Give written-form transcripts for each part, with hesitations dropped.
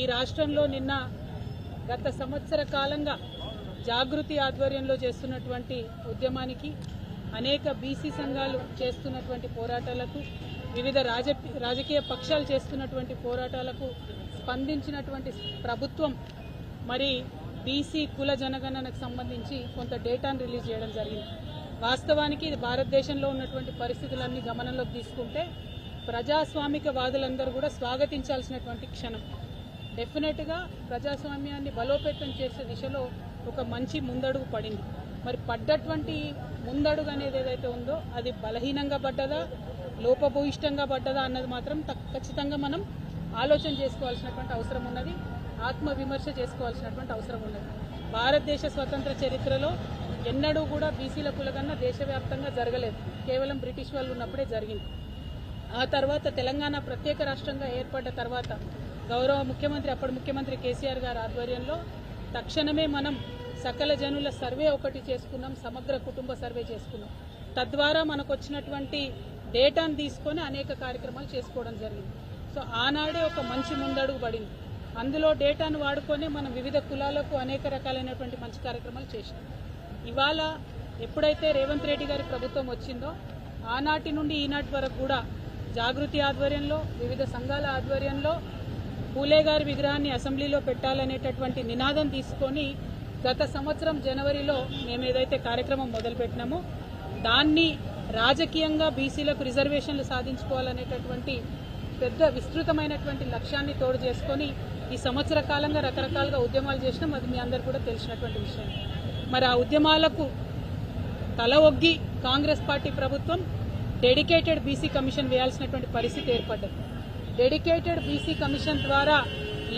ఈ రాష్ట్రంలో నిన్న గత సంవత్సర కాలంగా జాగృతి ఆధ్వర్యంలో చేస్తున్నటువంటి ఉద్యమానికి, అనేక బీసీ సంఘాలు చేస్తున్నటువంటి పోరాటాలకు, వివిధ రాజకీయ పక్షాలు చేస్తున్నటువంటి పోరాటాలకు స్పందించినటువంటి ప్రభుత్వం మరి బీసీ కుల జనగణనకు సంబంధించి కొంత డేటాను రిలీజ్ చేయడం జరిగింది. వాస్తవానికి ఇది భారతదేశంలో ఉన్నటువంటి పరిస్థితులన్నీ గమనంలోకి తీసుకుంటే ప్రజాస్వామిక వాదులందరూ కూడా స్వాగతించాల్సినటువంటి క్షణం. డెఫినెట్గా ప్రజాస్వామ్యాన్ని బలోపేతం చేసే దిశలో ఒక మంచి ముందడుగు పడింది. మరి పడ్డటువంటి ముందడుగు అనేది ఏదైతే ఉందో అది బలహీనంగా పడ్డదా, లోపభూయిష్టంగా పడ్డదా అన్నది మాత్రం ఖచ్చితంగా మనం ఆలోచన చేసుకోవాల్సినటువంటి అవసరం ఉన్నది, ఆత్మవిమర్శ చేసుకోవాల్సినటువంటి అవసరం ఉన్నది. భారతదేశ స్వతంత్ర చరిత్రలో ఎన్నడూ కూడా బీసీల కులగన్న దేశవ్యాప్తంగా జరగలేదు, కేవలం బ్రిటిష్ వాళ్ళు ఉన్నప్పుడే జరిగింది. ఆ తర్వాత తెలంగాణ ప్రత్యేక రాష్ట్రంగా ఏర్పడ్డ తర్వాత గౌరవ ముఖ్యమంత్రి, అప్పటి ముఖ్యమంత్రి కేసీఆర్ గారి ఆధ్వర్యంలో తక్షణమే మనం సకల జనుల సర్వే ఒకటి చేసుకున్నాం, సమగ్ర కుటుంబ సర్వే చేసుకున్నాం. తద్వారా మనకు వచ్చినటువంటి డేటాను తీసుకొని అనేక కార్యక్రమాలు చేసుకోవడం జరిగింది. సో ఆనాడే ఒక మంచి ముందడుగు పడింది. అందులో డేటాను వాడుకొని మనం వివిధ కులాలకు అనేక రకాలైనటువంటి మంచి కార్యక్రమాలు చేసినాం. ఇవాళ ఎప్పుడైతే రేవంత్ రెడ్డి గారి ప్రభుత్వం వచ్చిందో ఆనాటి నుండి ఈనాటి వరకు కూడా జాగృతి ఆధ్వర్యంలో, వివిధ సంఘాల ఆధ్వర్యంలో పూలే గారి విగ్రహాన్ని అసెంబ్లీలో పెట్టాలనేటటువంటి నినాదం తీసుకొని గత సంవత్సరం జనవరిలో మేము ఏదైతే కార్యక్రమం మొదలుపెట్టినామో దాన్ని రాజకీయంగా బీసీలకు రిజర్వేషన్లు సాధించుకోవాలనేటటువంటి పెద్ద విస్తృతమైనటువంటి లక్ష్యాన్ని తోడు చేసుకొని ఈ సంవత్సర కాలంగా రకరకాలుగా ఉద్యమాలు చేసినాం. అది మీ అందరు కూడా తెలిసినటువంటి విషయం. మరి ఆ ఉద్యమాలకు తల ఒగ్గి కాంగ్రెస్ పార్టీ ప్రభుత్వం డెడికేటెడ్ బీసీ కమిషన్ వేయాల్సినటువంటి పరిస్థితి ఏర్పడ్డది. డెడికేటెడ్ బీసీ కమిషన్ ద్వారా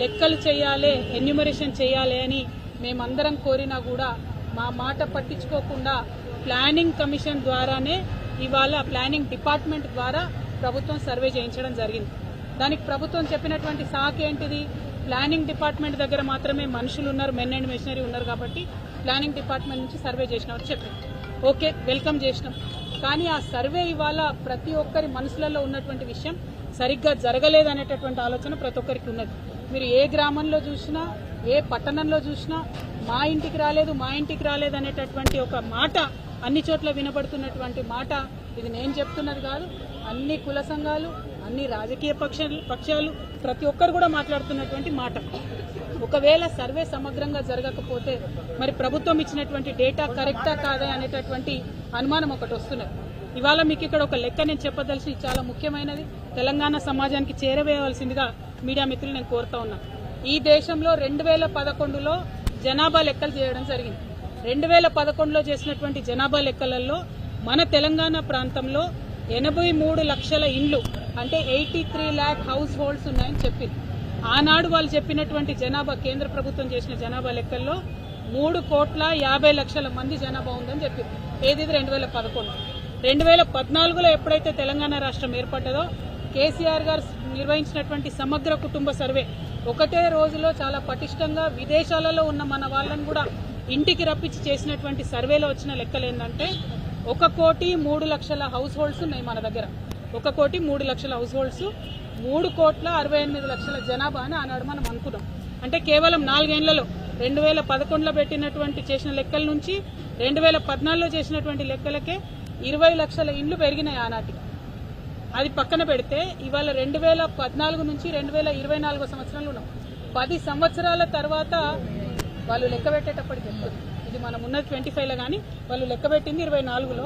లెక్కలు చేయాలి, ఎన్యూమరేషన్ చేయాలి అని మేమందరం కోరినా కూడా మా మాట పట్టించుకోకుండా ప్లానింగ్ కమిషన్ ద్వారానే ఇవాళ ప్లానింగ్ డిపార్ట్మెంట్ ద్వారా ప్రభుత్వం సర్వే చేయించడం జరిగింది. దానికి ప్రభుత్వం చెప్పినటువంటి సాక్ ఏంటిది? ప్లానింగ్ డిపార్ట్మెంట్ దగ్గర మాత్రమే మనుషులు ఉన్నారు, మెన్ అండ్ మెషినరీ ఉన్నారు కాబట్టి ప్లానింగ్ డిపార్ట్మెంట్ నుంచి సర్వే చేసినామని చెప్పారు. ఓకే, వెల్కమ్ చేసినాం. కానీ ఆ సర్వే ఇవాళ ప్రతి ఒక్కరి మనసులలో ఉన్నటువంటి విషయం సరిగ్గా జరగలేదనేటటువంటి ఆలోచన ప్రతి ఒక్కరికి ఉన్నది. మీరు ఏ గ్రామంలో చూసినా, ఏ పట్టణంలో చూసినా మా ఇంటికి రాలేదు అనేటటువంటి ఒక మాట అన్ని చోట్ల వినబడుతున్నటువంటి మాట. ఇది నేను చెప్తున్నది కాదు, అన్ని కుల సంఘాలు, అన్ని రాజకీయ పక్షాలు ప్రతి ఒక్కరు కూడా మాట్లాడుతున్నటువంటి మాట. ఒకవేళ సర్వే సమగ్రంగా జరగకపోతే మరి ప్రభుత్వం ఇచ్చినటువంటి డేటా కరెక్టా కాదా అనేటటువంటి అనుమానం ఒకటి వస్తున్నది. ఇవాళ మీకు ఇక్కడ ఒక లెక్క నేను చెప్పదలిసి చాలా ముఖ్యమైనది, తెలంగాణ సమాజానికి చేరవేయవలసిందిగా మీడియా మిత్రులు నేను కోరుతా ఉన్నా. ఈ దేశంలో 2011లో జనాభా లెక్కలు చేయడం జరిగింది. 2011లో చేసినటువంటి జనాభా లెక్కలలో మన తెలంగాణ ప్రాంతంలో 83 లక్షల ఇండ్లు అంటే 83 lakh హౌస్ హోల్డ్స్ ఉన్నాయని చెప్పింది. ఆనాడు వాళ్ళు చెప్పినటువంటి జనాభా, కేంద్ర ప్రభుత్వం చేసిన జనాభా లెక్కల్లో 3,50,00,000 మంది జనాభా ఉందని చెప్పింది. ఏది 2011. 2014లో ఎప్పుడైతే తెలంగాణ రాష్ట్రం ఏర్పడ్డదో కేసీఆర్ గారు నిర్వహించినటువంటి సమగ్ర కుటుంబ సర్వే ఒకటే రోజులో చాలా పటిష్టంగా విదేశాలలో ఉన్న మన వాళ్ళని కూడా ఇంటికి రప్పించి చేసినటువంటి సర్వేలో వచ్చిన లెక్కలు ఏంటంటే 1,03,00,000 హౌస్ హోల్డ్స్ ఉన్నాయి మన దగ్గర. 1,03,00,000 హౌస్ హోల్డ్స్, 3,68,00,000 జనాభా అని ఆనాడు మనం అనుకున్నాం. అంటే కేవలం 4 ఏళ్లలో 2011లో పెట్టినటువంటి చేసిన లెక్కల నుంచి 2014లో చేసినటువంటి లెక్కలకే 20 లక్షల ఇండ్లు పెరిగినాయి ఆనాటికి. అది పక్కన పెడితే ఇవాళ 2014 నుంచి 2024 సంవత్సరంలో ఉన్నాం. 10 సంవత్సరాల తర్వాత వాళ్ళు లెక్క పెట్టేటప్పటికి చెప్తుంది, ఇది మనం ఉన్నది 25లో కానీ వాళ్ళు లెక్క పెట్టింది 24లో.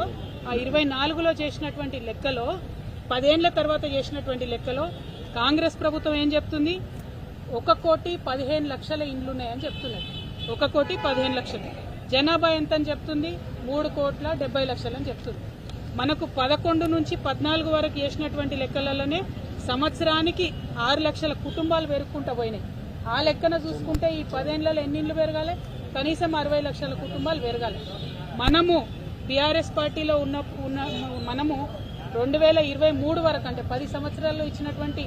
ఆ 24లో చేసినటువంటి లెక్కలో 10 ఏళ్ల తర్వాత చేసినటువంటి లెక్కలో కాంగ్రెస్ ప్రభుత్వం ఏం చెప్తుంది? 1,15,00,000 ఇండ్లు ఉన్నాయని చెప్తున్నారు. 1,15,00,000. జనాభా ఎంత అని చెప్తుంది? 3,70,00,000 అని చెప్తుంది. మనకు 11 నుంచి 14 వరకు చేసినటువంటి లెక్కలలోనే సంవత్సరానికి 6 లక్షల కుటుంబాలు పెరుగుకుంటూ పోయినాయి. ఆ లెక్కన చూసుకుంటే ఈ 10 ఏళ్లలో ఎన్ని ఇండ్లు పెరగాలి? కనీసం 60 లక్షల కుటుంబాలు పెరగాలి. మనము టీఆర్ఎస్ పార్టీలో మనము 2023 వరకు అంటే 10 సంవత్సరాల్లో ఇచ్చినటువంటి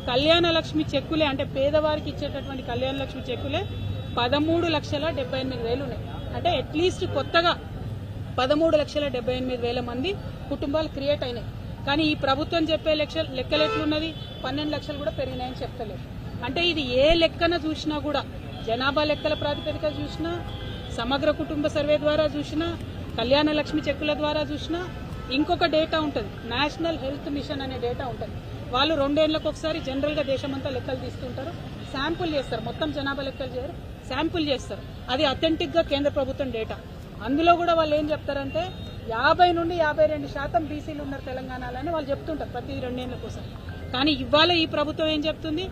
కళ్యాణ లక్ష్మి చెక్కులే, అంటే పేదవారికి ఇచ్చేటటువంటి కళ్యాణ లక్ష్మి చెక్కులే 13,78,000 ఉన్నాయి. అంటే అట్లీస్ట్ కొత్తగా 13,78,000 మంది కుటుంబాలు క్రియేట్ అయినాయి. కానీ ఈ ప్రభుత్వం చెప్పే లెక్కలు ఎట్లున్నది? 12 లక్షలు కూడా పెరిగినాయని చెప్తలేదు. అంటే ఇది ఏ లెక్కన చూసినా కూడా, జనాభా లెక్కల ప్రాతిపదిక చూసినా, సమగ్ర కుటుంబ సర్వే ద్వారా చూసినా, కళ్యాణ లక్ష్మి చెక్కుల ద్వారా చూసినా, ఇంకొక డేటా ఉంటుంది, నేషనల్ హెల్త్ మిషన్ అనే డేటా ఉంటుంది. వాళ్ళు 2 ఏళ్లకు ఒకసారి జనరల్గా దేశమంతా లెక్కలు తీస్తుంటారు, శాంపుల్ చేస్తారు, మొత్తం జనాభా లెక్కలు చేయరు, శాంపుల్ చేస్తారు. అది అథెంటిక్గా కేంద్ర ప్రభుత్వం డేటా. అందులో కూడా వాళ్ళు ఏం చెప్తారంటే 50 నుండి 52% బీసీలు ఉన్నారు తెలంగాణలో అని వాళ్ళు చెప్తుంటారు ప్రతి 2 ఏళ్ల కోసం. కానీ ఇవాళ ఈ ప్రభుత్వం ఏం చెప్తుంది,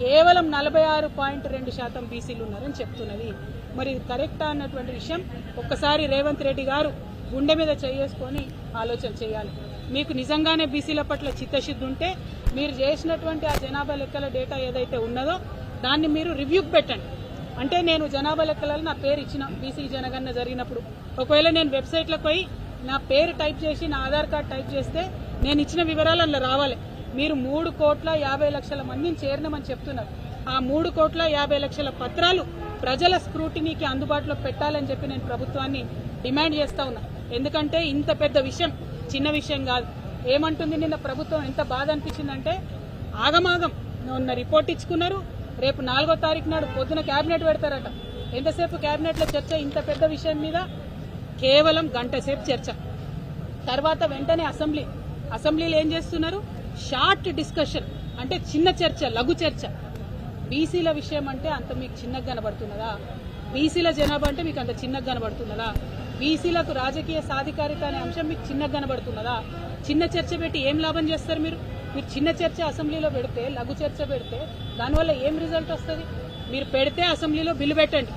కేవలం 46.2% బీసీలు ఉన్నారని చెప్తున్నది. మరి కరెక్టా అన్నటువంటి విషయం ఒక్కసారి రేవంత్ రెడ్డి గారు గుండె మీద చేసుకొని ఆలోచన చేయాలి. మీకు నిజంగానే బీసీల పట్ల చిత్తశుద్ధి ఉంటే మీరు చేసినటువంటి ఆ జనాభా లెక్కల డేటా ఏదైతే ఉన్నదో దాన్ని మీరు రివ్యూకి పెట్టండి. అంటే నేను జనాభా లెక్కలలో నా పేరు ఇచ్చిన బీసీ జనగణన జరిగినప్పుడు, ఒకవేళ నేను వెబ్సైట్లోకి పోయి నా పేరు టైప్ చేసి నా ఆధార్ కార్డు టైప్ చేస్తే నేను ఇచ్చిన వివరాలు అందులో రావాలి. మీరు 3,50,00,000 మందిని చేరినామని చెప్తున్నారు. ఆ 3,50,00,000 పత్రాలు ప్రజల స్క్రూటినీకి అందుబాటులో పెట్టాలని చెప్పి నేను ప్రభుత్వాన్ని డిమాండ్ చేస్తా ఉన్నా. ఎందుకంటే ఇంత పెద్ద విషయం చిన్న విషయం కాదు. ఏమంటుంది నిన్న ప్రభుత్వం, ఎంత బాధ అనిపించిందంటే ఆగమాగం ఉన్న రిపోర్ట్ ఇచ్చుకున్నారు. రేపు 4వ తారీఖు నాడు పొద్దున క్యాబినెట్ పెడతారట. ఎంతసేపు క్యాబినెట్లో చర్చ, ఇంత పెద్ద విషయం మీద కేవలం గంట సేపు చర్చ. తర్వాత వెంటనే అసెంబ్లీలో ఏం చేస్తున్నారు, షార్ట్ డిస్కషన్, అంటే చిన్న చర్చ, లఘు చర్చ. బీసీల విషయం అంటే అంత మీకు చిన్నగా కనబడుతున్నదా? బీసీల జనాభా అంటే మీకు అంత చిన్నగా కనబడుతున్నదా? బీసీలకు రాజకీయ సాధికారిత అనే అంశం మీకు చిన్నగా కనబడుతున్నదా? చిన్న చర్చ పెట్టి ఏం లాభం చేస్తారు మీరు? మీరు చిన్న చర్చ అసెంబ్లీలో పెడితే, లఘు చర్చ పెడితే దానివల్ల ఏం రిజల్ట్ వస్తుంది? మీరు పెడితే అసెంబ్లీలో బిల్లు పెట్టండి,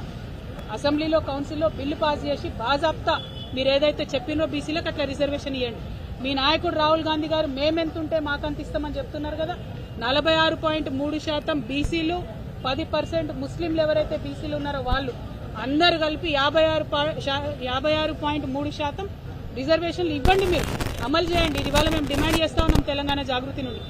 అసెంబ్లీలో కౌన్సిల్లో బిల్లు పాస్ చేసి బాజాప్తా మీరు ఏదైతే చెప్పినో బీసీలకు అట్లా రిజర్వేషన్ ఇవ్వండి. మీ నాయకుడు రాహుల్ గాంధీ గారు మేమెంతుంటే మాకంత ఇస్తామని చెప్తున్నారు కదా. 46.3% బీసీలు, 10% ముస్లింలు ఎవరైతే బీసీలు ఉన్నారో వాళ్ళు అందరు కలిపి 56.3% రిజర్వేషన్లు ఇవ్వండి, మీరు అమలు చేయండి. ఇది ఇవాళ మేము డిమాండ్ చేస్తా ఉన్నాం తెలంగాణ జాగృతి నుండి.